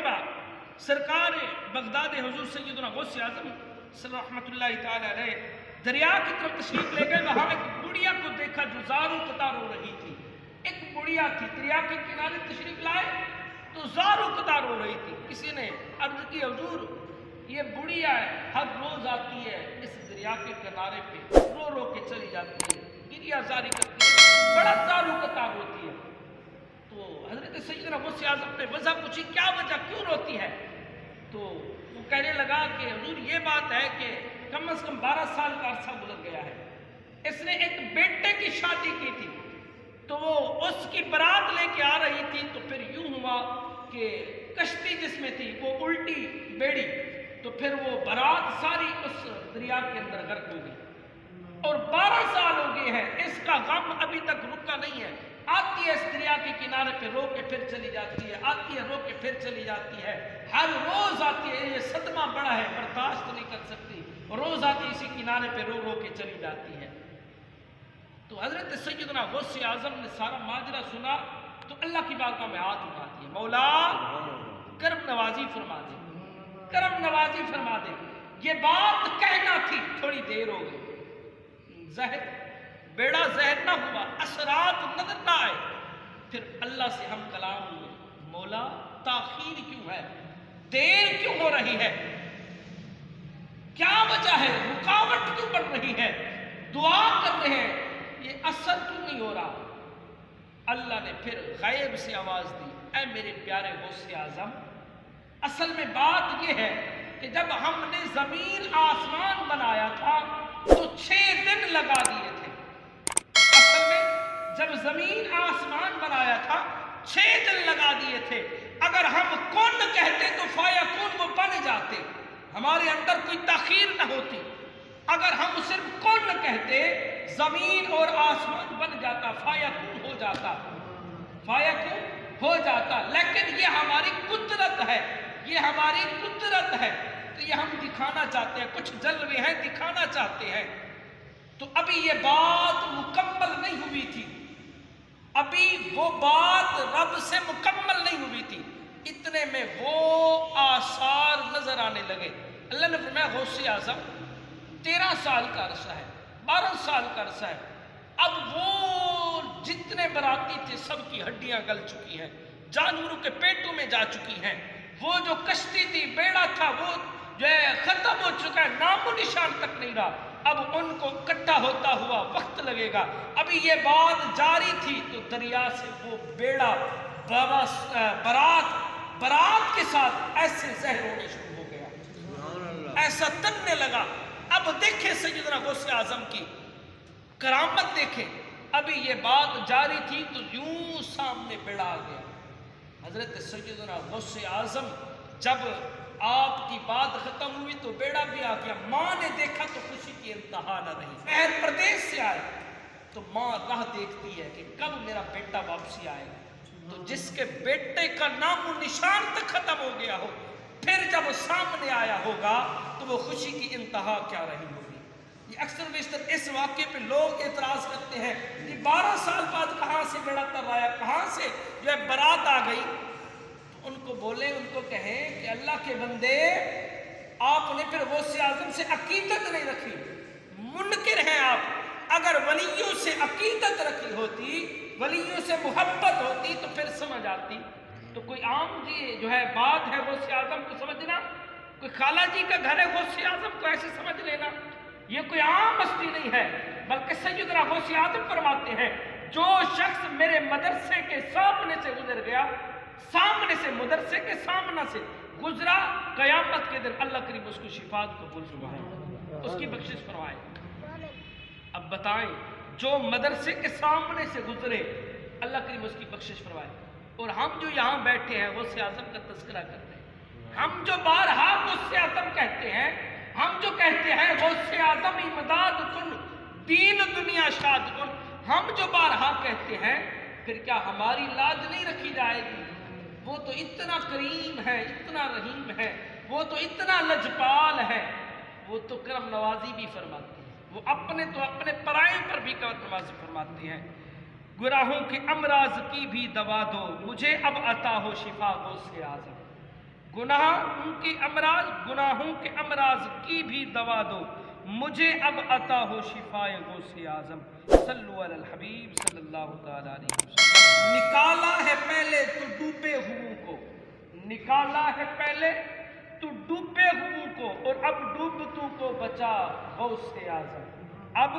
مرتبہ سرکار بغداد حضور سیدنا غوث اعظم رحمۃ اللہ تعالی علیہ دریا کی طرف تشریف لے گئے. وہاں ایک بڑھیا کو دیکھا جو زاروں قطار رو رہی تھی. ایک بڑھیا تھی, دریا کے کنارے تشریف لائے تو زاروں قطار رو رہی تھی. کسی نے عرض کی حضور یہ بڑھیا ہے, ہر روز آتی ہے اس دریا کے کنارے پہ, رو رو کے چلی جاتی ہے, گریہ زاری کرتی ہے, بڑا زاروں قطار ہوتی ہے. تو حضرت سیدنا غوث اعظم نے وجہ پوچھی, کیا وجہ, کیوں روتی ہے؟ تو وہ کہنے لگا کہ حضور یہ بات ہے کہ کم از کم 12 سال کا عرصہ گزر گیا ہے. اس نے ایک بیٹے کی شادی کی تھی تو وہ اس کی برات لے کے آ رہی تھی, تو پھر یوں ہوا کہ کشتی جس میں تھی وہ الٹی بیڑی, تو پھر وہ برات ساری اس دریا کے اندر غرق ہو گئی. اور 12 سال ہو گئے ہیں, اس کا غم ابھی تک رکا نہیں ہے. آتی ہے اس دریا کے کنارے پہ, رو کے پھر چلی جاتی ہے, آتی ہے رو کے پھر چلی جاتی ہے, ہر روز آتی ہے. یہ صدمہ بڑا ہے, برداشت نہیں کر سکتی, روز آتی اسی کنارے پہ رو رو کے چلی جاتی ہے. تو حضرت سیدنا غوث اعظم نے سارا ماجرا سنا تو اللہ کی بارگاہ میں ہاتھ اٹھا دیا, مولا کرم نوازی فرما دے, کرم نوازی فرما دے. یہ بات کہنا تھی, تھوڑی دیر ہو گئی, زہر بیڑا زہر نہ ہوا, اثرات نظر نہ آئے. پھر اللہ سے ہم کلام ہوئے, مولا تاخیر کیوں ہے, دیر کیوں ہو رہی ہے, کیا وجہ ہے, رکاوٹ کیوں بڑھ رہی ہے, دعا کر رہے ہیں, یہ اثر کیوں نہیں ہو رہا؟ اللہ نے پھر غیب سے آواز دی, اے میرے پیارے غوث اعظم, اصل میں بات یہ ہے کہ جب ہم نے زمین آسمان بنایا تھا تو 6 دن لگا دیے تھے. اصل میں جب زمین آسمان بنایا تھا 6 دن لگا دیے تھے. اگر ہم کن کہتے تو فیکون وہ بن جاتے, ہمارے اندر کوئی تاخیر نہ ہوتی. اگر ہم صرف کن کہتے زمین اور آسمان بن جاتا, فیکون ہو جاتا, فیکون ہو جاتا. لیکن یہ ہماری قدرت ہے, یہ ہماری قدرت ہے, تو یہ ہم دکھانا چاہتے ہیں, کچھ جلوے ہیں دکھانا چاہتے ہیں. تو ابھی یہ بات مکمل نہیں ہوئی تھی, ابھی وہ بات رب سے مکمل نہیں ہوئی تھی. اتنے میں وہ آثار نظر آنے لگے. اللہ نے فرمایا غوث اعظم 13 سال کا عرصہ ہے, 12 سال کا عرصہ ہے, اب وہ جتنے براتی تھے سب کی ہڈیاں گل چکی ہیں, جانوروں کے پیٹوں میں جا چکی ہیں. وہ جو کشتی تھی, بیڑا تھا, وہ جو ہے ختم ہو چکا ہے, نام و نشان تک نہیں رہا. اب ان کو اکٹھا ہوتا ہوا وقت لگے گا. ابھی یہ بات جاری تھی تو دریا سے وہ بیڑا برات کے ساتھ ایسے زہر ہونے شروع ہو گیا, ایسا تننے لگا. اب دیکھیں سیدنا غوث اعظم کی کرامت دیکھیں. ابھی یہ بات جاری تھی تو یوں سامنے بیڑا آ گیا. حضرت سیدنا غوث اعظم جب آپ کی بات ختم ہوئی تو بیڑا بھی آ گیا. ماں نے دیکھا تو خوشی کی انتہا نہ رہی. شہر پردیش سے آئے تو ماں راہ دیکھتی ہے کہ کب میرا بیٹا واپسی آئے گا. تو جس کے بیٹے کا نام و نشان تک ختم ہو گیا ہو, پھر جب وہ سامنے آیا ہوگا تو وہ خوشی کی انتہا کیا رہی ہوگی. یہ اکثر بیشتر اس واقعے پہ لوگ اعتراض کرتے ہیں کہ 12 سال بعد کہاں سے بیڑا تر آیا, کہاں سے جو ہے برات آ گئی. ان کو بولے, ان کو کہیں کہ اللہ کے بندے, آپ نے پھر غوث اعظم سے عقیدت نہیں رکھی, منکر ہیں آپ. اگر ولیوں سے عقیدت رکھی ہوتی, ولیوں سے محبت ہوتی تو پھر سمجھ آتی. تو کوئی عام جی جو ہے بات ہے غوث اعظم کو سمجھنا, کوئی خالہ جی کا گھر ہے غوث اعظم کو ایسے سمجھ لینا, یہ کوئی عام ہستی نہیں ہے. بلکہ سیدنا غوث اعظم فرماتے ہیں, جو شخص میرے مدرسے کے سامنے سے گزر گیا, سامنے سے, مدرسے کے سامنے سے گزرا, قیامت کے دن اللہ کریم اس کو شفاعت قبول فرمائے, اس کی بخشش فرمائے. اب بتائیں, جو مدرسے کے سامنے سے گزرے اللہ کریم اس کی بخشش فرمائے. اور ہم جو یہاں بیٹھے ہیں غوث اعظم کا تذکرہ کرتے ہیں, ہم جو بارہا غوث اعظم کہتے ہیں, ہم جو کہتے ہیں غوث اعظم امداد کن دین دنیا شاد کن, ہم جو بارہا کہتے ہیں, پھر کیا ہماری لاج نہیں رکھی جائے گی؟ وہ تو اتنا کریم ہے, اتنا رحیم ہے, وہ تو اتنا لجپال ہے, وہ تو کرم نوازی بھی فرماتے ہیں, وہ اپنے تو اپنے پرائے پر بھی کرم نوازی فرماتے ہیں. گناہوں کے امراض کی بھی دوا دو, مجھے اب عطا ہو شفا غوث اعظم. گناہوں کے امراض کی بھی دوا دو، مجھے اب عطا ہو شفائے غوث اعظم۔ صلو علی الحبیب صلی اللہ تعالی علیہ وسلم۔ نکالا ہے پہلے تو ڈوبے ہوئوں کو، نکالا ہے پہلے تو ڈوبے ہوئوں کو، اور اب ڈوبتوں کو بچا غوث اعظم، اب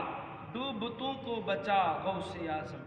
ڈوبتوں کو بچا غوث اعظم۔